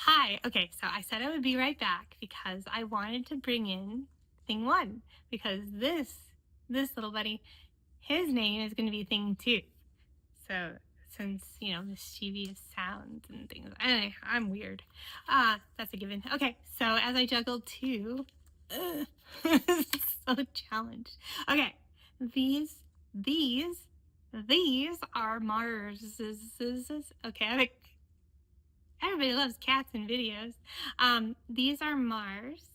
Hi. Okay, so I said I would be right back because I wanted to bring in thing one because this little buddy, his name is going to be thing two. So since mischievous sounds and things, I'm weird. That's a given. Okay, so as I juggle two, so challenged. Okay, these these these are Mars. Okay, I think everybody loves cats and videos. These are Marses.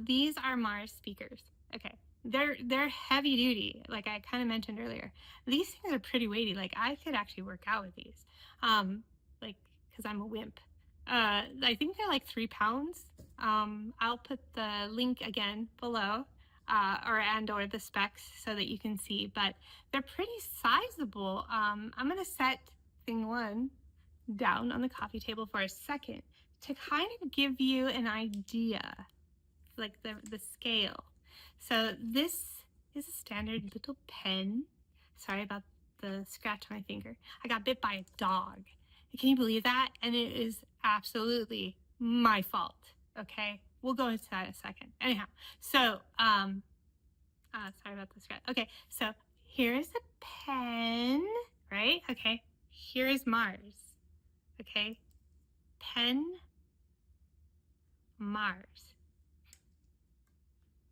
These are Mars speakers. Okay, they're heavy duty, like I kind of mentioned earlier. These things are pretty weighty. Like I could actually work out with these. Like because I'm a wimp. I think they're like 3 pounds. I'll put the link again below, or the specs so that you can see. But they're pretty sizable. I'm gonna set thing one down on the coffee table for a second to kind of give you an idea, like the scale. So this is a standard little pen. Sorry about the scratch on my finger. I got bit by a dog. Can you believe that? And it is absolutely my fault. Okay, we'll go into that in a second. Anyhow, so sorry about the scratch. Okay, so here's a pen, right? Okay, here is Mars. Okay, pen, Mars.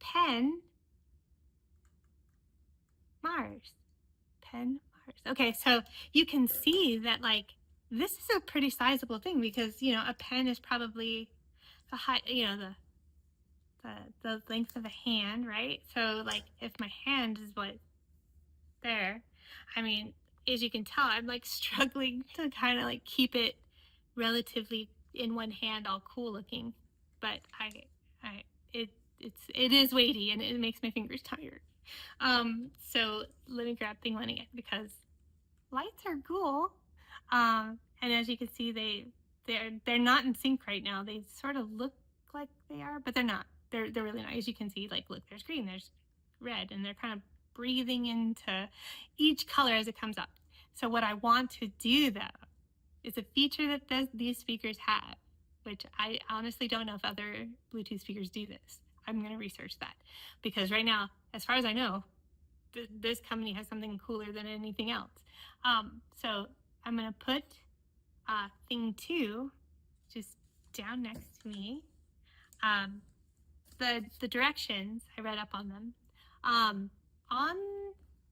Pen, Mars. Pen, Mars. Okay, so you can see that like this is a pretty sizable thing because a pen is probably the height, the length of a hand, right? So like if my hand is what there, I mean, as you can tell, I'm like struggling to kind of like keep it relatively in one hand, all cool looking. But it is weighty and it makes my fingers tired. So let me grab thing one again because lights are cool. And as you can see, they're not in sync right now. They sort of look like they are, but they're not. They're really not. As you can see, like look, there's green, there's red, and they're kind of breathing into each color as it comes up. So what I want to do though is a feature that these speakers have, which I honestly don't know if other Bluetooth speakers do this. I'm going to research that because right now, as far as I know, this company has something cooler than anything else. So I'm going to put thing two just down next to me. The directions, I read up on them. On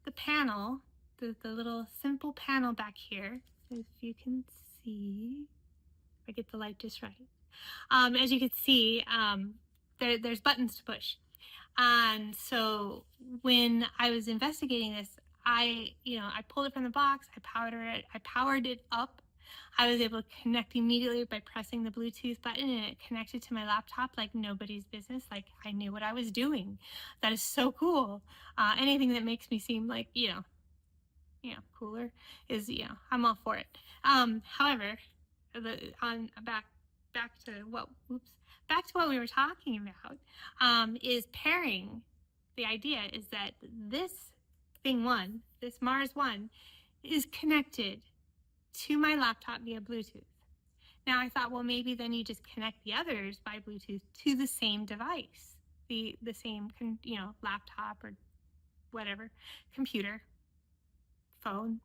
the panel, the little simple panel back here, if you can see, if I get the light just right. As you can see, there's buttons to push. And so when I was investigating this, I pulled it from the box, I powered it up. I was able to connect immediately by pressing the Bluetooth button and it connected to my laptop like nobody's business. Like I knew what I was doing. That is so cool. Anything that makes me seem like, cooler is, I'm all for it. However, back to what we were talking about, is pairing. The idea is that this thing one, this Mars one, is connected to my laptop via Bluetooth. Now I thought, well, maybe then you just connect the others by Bluetooth to the same device, the same laptop or whatever, computer, phone,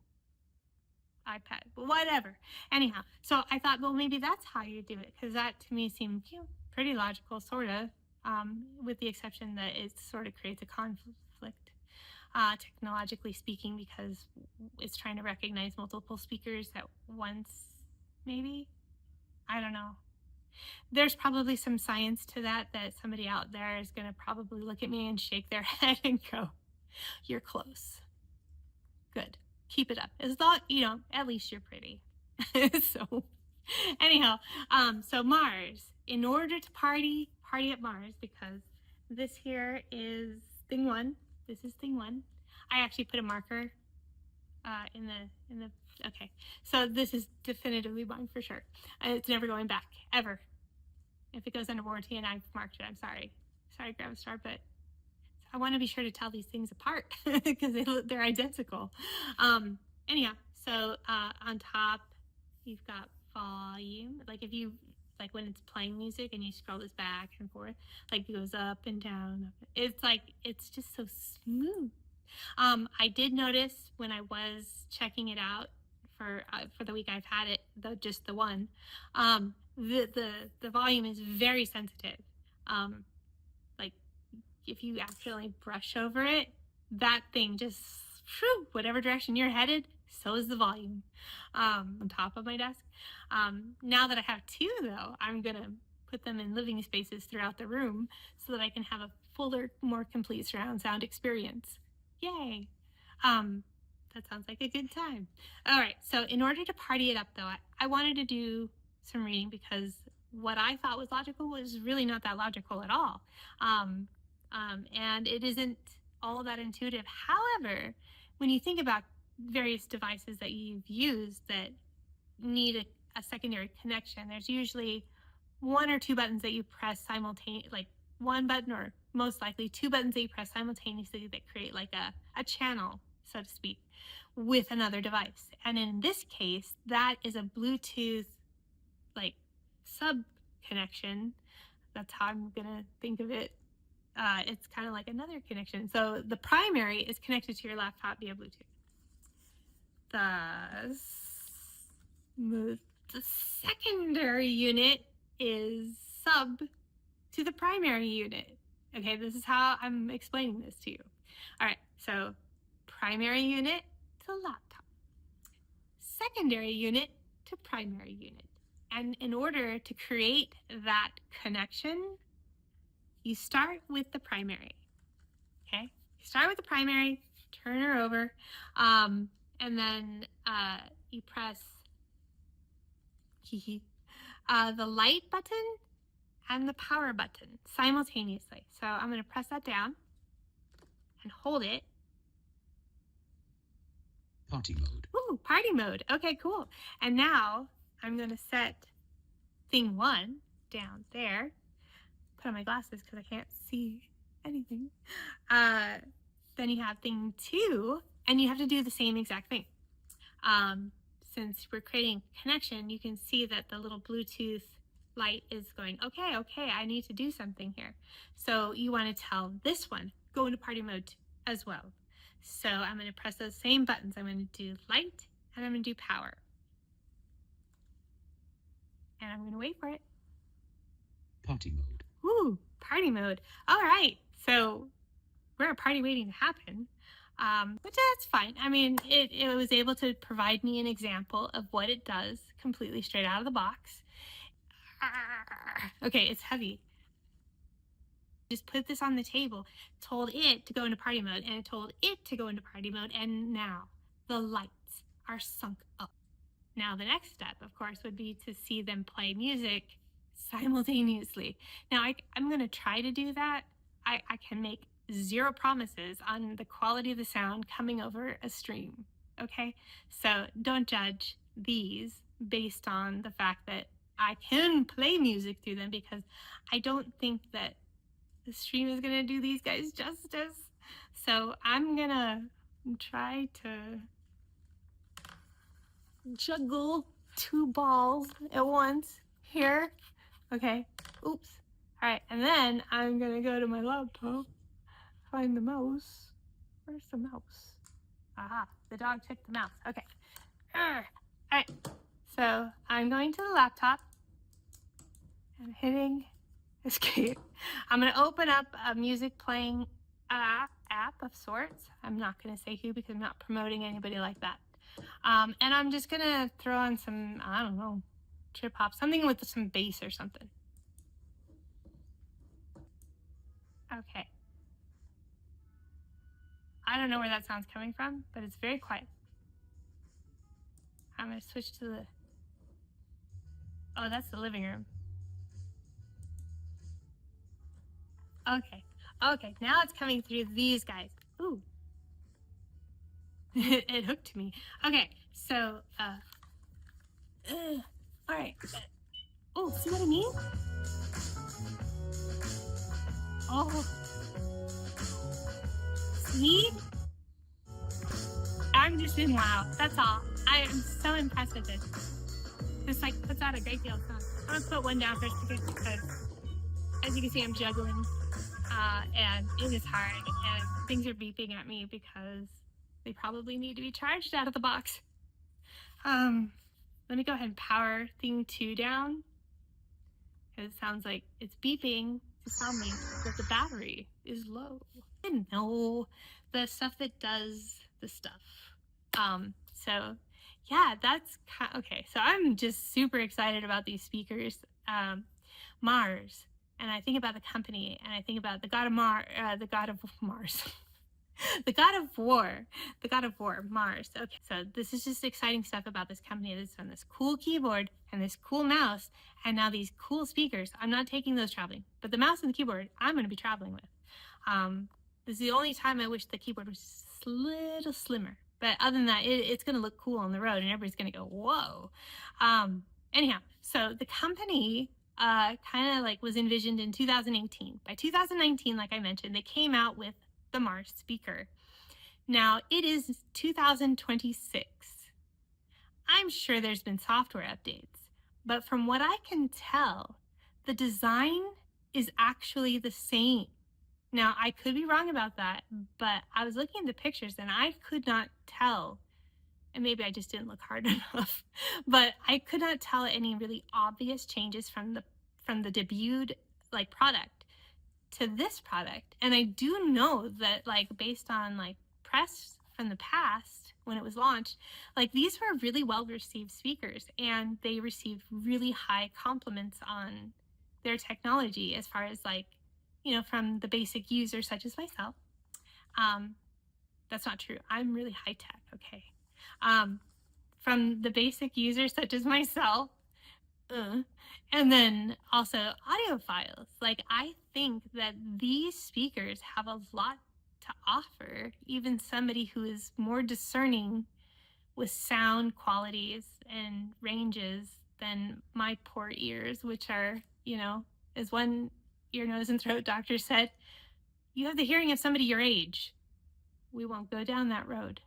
iPad, whatever. Anyhow, so I thought, well, maybe that's how you do it, because that to me seemed pretty logical, sort of, with the exception that it sort of creates a conflict, technologically speaking, because it's trying to recognize multiple speakers at once, maybe. I don't know. There's probably some science to that somebody out there is going to probably look at me and shake their head and go, you're close. Good. Keep it up. As long, at least you're pretty. So anyhow, so Mars, in order to party at Mars, because this here is thing one. This is thing one. I actually put a marker in the okay. So this is definitively mine for sure. It's never going back ever. If it goes under warranty and I've marked it, I'm sorry. Sorry, Grandma Star, but I want to be sure to tell these things apart because they're identical. Anyhow, so on top, you've got volume. Like if you, like when it's playing music and you scroll this back and forth, like it goes up and down. It's like, it's just so smooth. I did notice when I was checking it out for the week I've had it, though just the one, the volume is very sensitive. Like if you accidentally brush over it, that thing just, whatever direction you're headed, so is the volume. On top of my desk. Now that I have two, though, I'm gonna put them in living spaces throughout the room so that I can have a fuller, more complete surround sound experience. Yay! That sounds like a good time. All right, so in order to party it up, though, I wanted to do some reading because what I thought was logical was really not that logical at all. And it isn't all that intuitive. However, when you think about various devices that you've used that need a secondary connection, there's usually one or two buttons that you press simultaneously, like one button or most likely two buttons that you press simultaneously that create like a channel, so to speak, with another device. And in this case, that is a Bluetooth like sub connection. That's how I'm gonna think of it. It's kind of like another connection. So the primary is connected to your laptop via Bluetooth. The secondary unit is sub to the primary unit. Okay, this is how I'm explaining this to you. All right, so primary unit to laptop, secondary unit to primary unit. And in order to create that connection, you start with the primary, okay? You start with the primary, turn her over, and then you press the light button and the power button simultaneously. So I'm going to press that down and hold it. Party mode. Ooh, party mode. Okay, cool. And now I'm going to set thing one down there. Put on my glasses because I can't see anything. Then you have thing two, and you have to do the same exact thing. Since we're creating a connection, you can see that the little Bluetooth light is going, okay, I need to do something here. So you want to tell this one, go into party mode as well. So I'm going to press those same buttons. I'm going to do light, and I'm going to do power. And I'm going to wait for it. Party mode. Ooh, party mode. All right, so we're a party waiting to happen. But that's fine. I mean, it was able to provide me an example of what it does completely straight out of the box. Okay, it's heavy. Just put this on the table, told it to go into party mode, and it told it to go into party mode, and now the lights are sunk up. Now the next step, of course, would be to see them play music simultaneously. Now I'm going to try to do that. I can make zero promises on the quality of the sound coming over a stream, okay? So don't judge these based on the fact that I can play music through them, because I don't think that the stream is going to do these guys justice. So I'm going to try to juggle two balls at once here. Okay, oops. All right, and then I'm going to go to my laptop. Find the mouse. Where's the mouse? Aha, the dog took the mouse. Okay. All right. So I'm going to the laptop and hitting escape. I'm going to open up a music playing app of sorts. I'm not going to say who because I'm not promoting anybody like that. And I'm just going to throw on some, I don't know, trip hop, something with some bass or something. Okay. I don't know where that sound's coming from, but it's very quiet. I'm going to switch to the... Oh, that's the living room. Okay. Okay, now it's coming through these guys. Ooh. It hooked me. Okay, so, all right. Oh, see what I mean? Oh. See? I'm just in wow. That's all. I am so impressed with this. This like puts out a great deal of sound. I'm gonna put one down for a second because, as you can see, I'm juggling, and it is hard, and things are beeping at me because they probably need to be charged out of the box. Let me go ahead and power thing 2 down, because it sounds like it's beeping to tell me that the battery is low. I didn't know the stuff that does the stuff. So yeah, that's okay. So I'm just super excited about these speakers. Mars, and I think about the company, and I think about the god of the god of Mars. The god of war, Mars. Okay, so this is just exciting stuff about this company that's done this cool keyboard and this cool mouse, and now these cool speakers. I'm not taking those traveling, but the mouse and the keyboard I'm going to be traveling with. This is the only time I wish the keyboard was a little slimmer. But other than that, it's going to look cool on the road, and everybody's going to go, whoa. Anyhow, so the company kind of like was envisioned in 2018. By 2019, like I mentioned, they came out with the Mars speaker. Now it is 2026. I'm sure there's been software updates, but from what I can tell, the design is actually the same. Now, I could be wrong about that, but I was looking at the pictures and I could not tell, and maybe I just didn't look hard enough, but I could not tell any really obvious changes from the debuted like product to this product. And I do know that, like, based on like press from the past when it was launched, like these were really well received speakers, and they received really high compliments on their technology as far as like, you know, from the basic user such as myself. That's not true. I'm really high tech, okay? From the basic user such as myself, and then also audiophiles. Like, I think that these speakers have a lot to offer, even somebody who is more discerning with sound qualities and ranges than my poor ears, which are, you know, as one ear, nose, and throat doctor said, you have the hearing of somebody your age. We won't go down that road,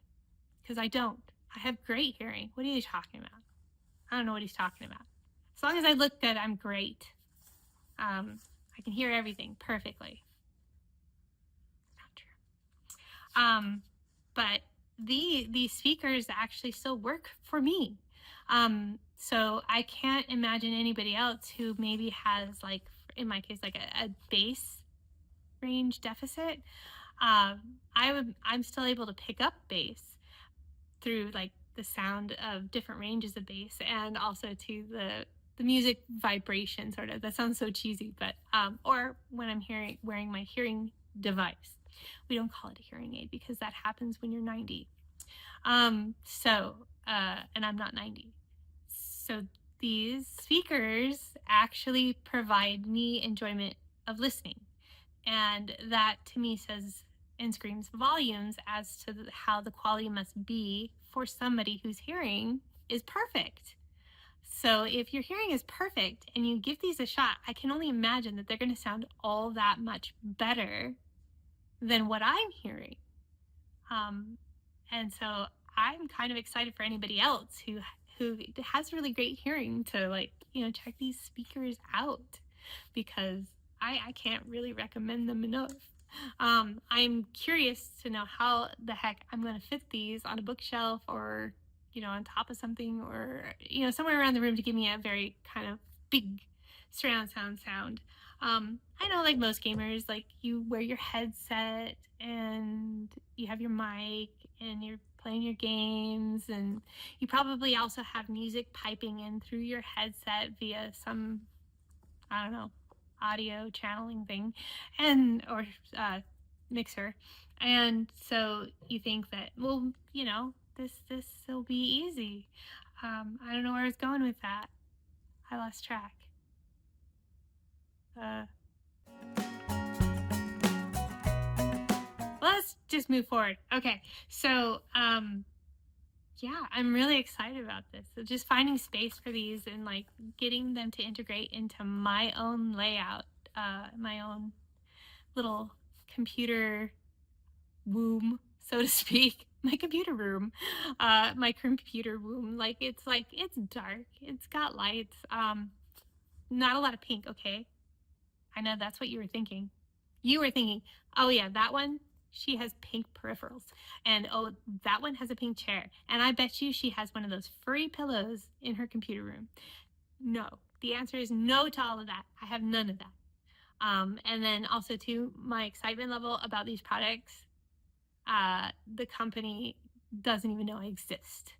because I don't. I have great hearing. What are you talking about? I don't know what he's talking about. As long as I look good, I'm great. I can hear everything perfectly. Not true. But these speakers actually still work for me. So I can't imagine anybody else who maybe has, like, in my case, like a bass range deficit. I'm still able to pick up bass through like the sound of different ranges of bass, and also to the music vibration, sort of. That sounds so cheesy, but or when I'm wearing my hearing device. We don't call it a hearing aid because that happens when you're 90. And I'm not 90. So these speakers actually provide me enjoyment of listening. And that to me says and screams volumes as to how the quality must be for somebody whose hearing is perfect. So if your hearing is perfect and you give these a shot, I can only imagine that they're going to sound all that much better than what I'm hearing. And so I'm kind of excited for anybody else who has really great hearing to, like, you know, check these speakers out, because I can't really recommend them enough. I'm curious to know how the heck I'm going to fit these on a bookshelf, or, you know, on top of something, or, you know, somewhere around the room to give me a very kind of big surround sound. I know, like most gamers, like, you wear your headset and you have your mic and you're playing your games, and you probably also have music piping in through your headset via some, I don't know, audio channeling thing, and or mixer. And so you think that, well, you know, this will be easy. I don't know where I was going with that. I lost track. Let's just move forward. Okay, so yeah, I'm really excited about this. So just finding space for these and like getting them to integrate into my own layout, my own little computer womb, so to speak, my computer room, my computer room. Like it's dark. It's got lights. Not a lot of pink. Okay, I know that's what you were thinking. You were thinking, oh yeah, that one. She has pink peripherals, and oh, that one has a pink chair, and I bet you she has one of those furry pillows in her computer room. No, the answer is no to all of that. I have none of that. And then also too, my excitement level about these products, the company doesn't even know I exist.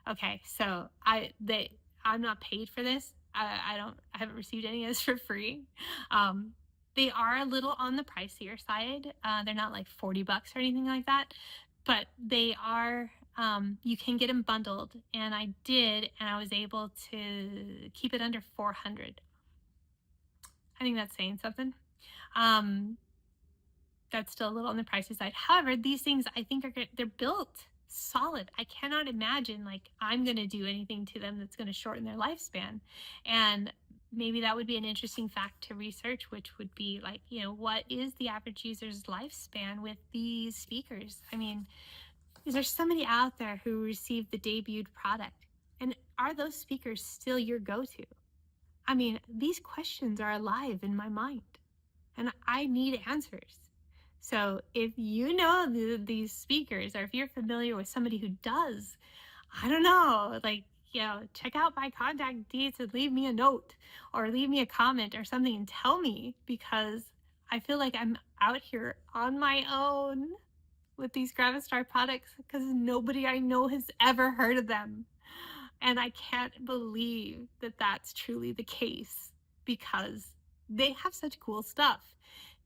Okay, so I'm not paid for this. I haven't received any of this for free. Um, they are a little on the pricier side. They're not like $40 or anything like that, but they are. You can get them bundled, and I did, and I was able to keep it under 400. I think that's saying something. Um, that's still a little on the pricey side. However, these things I think they're built solid. I cannot imagine like I'm going to do anything to them that's going to shorten their lifespan. And maybe that would be an interesting fact to research, which would be like, what is the average user's lifespan with these speakers? I mean, is there somebody out there who received the debuted product? And are those speakers still your go-to? I mean, these questions are alive in my mind, and I need answers. So if you know these speakers, or if you're familiar with somebody who does, I don't know, like, check out my contact details and leave me a note or leave me a comment or something and tell me, because I feel like I'm out here on my own with these Gravistar products because nobody I know has ever heard of them. And I can't believe that that's truly the case, because they have such cool stuff.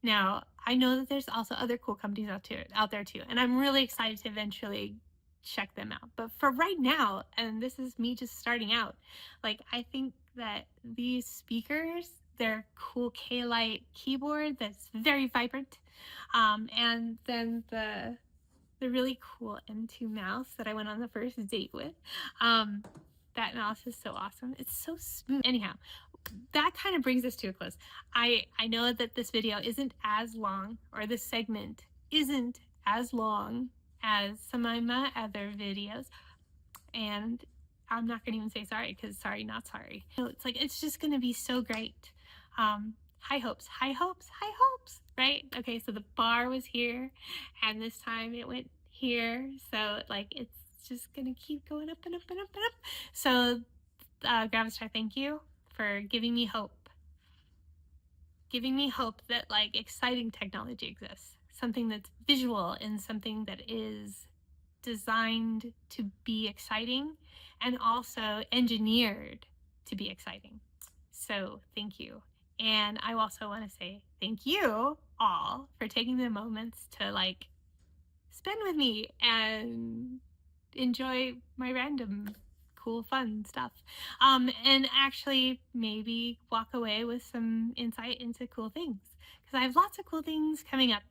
Now, I know that there's also other cool companies out there too, and I'm really excited to eventually check them out. But for right now, and this is me just starting out, like, I think that these speakers, they're cool K-Lite keyboard that's very vibrant, and then the really cool M2 mouse that I went on the first date with. That mouse is so awesome. It's so smooth. Anyhow, that kind of brings us to a close. I know that this video isn't as long, or this segment isn't as long as some of my other videos, and I'm not gonna even say sorry, because sorry, not sorry. It's like, it's just gonna be so great. High hopes, high hopes, high hopes, right? Okay, so the bar was here, and this time it went here, so like it's just gonna keep going up and up and up and up. So Gravistar, thank you for giving me hope that like exciting technology exists, something that's visual and something that is designed to be exciting and also engineered to be exciting. So thank you. And I also want to say thank you all for taking the moments to like spend with me and enjoy my random cool fun stuff, and actually maybe walk away with some insight into cool things, because I have lots of cool things coming up.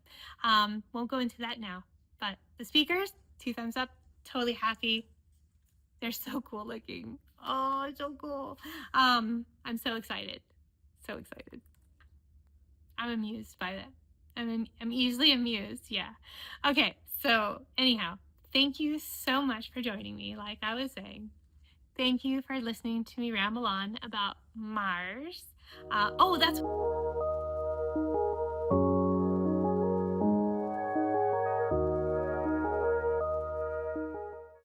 Won't go into that now, but the speakers, 2 thumbs up, totally happy. They're so cool looking. Oh, so cool. I'm so excited, so excited. I'm amused by that. I'm easily amused. Yeah. Okay. So anyhow, thank you so much for joining me. Like I was saying, thank you for listening to me ramble on about Mars. Oh, that's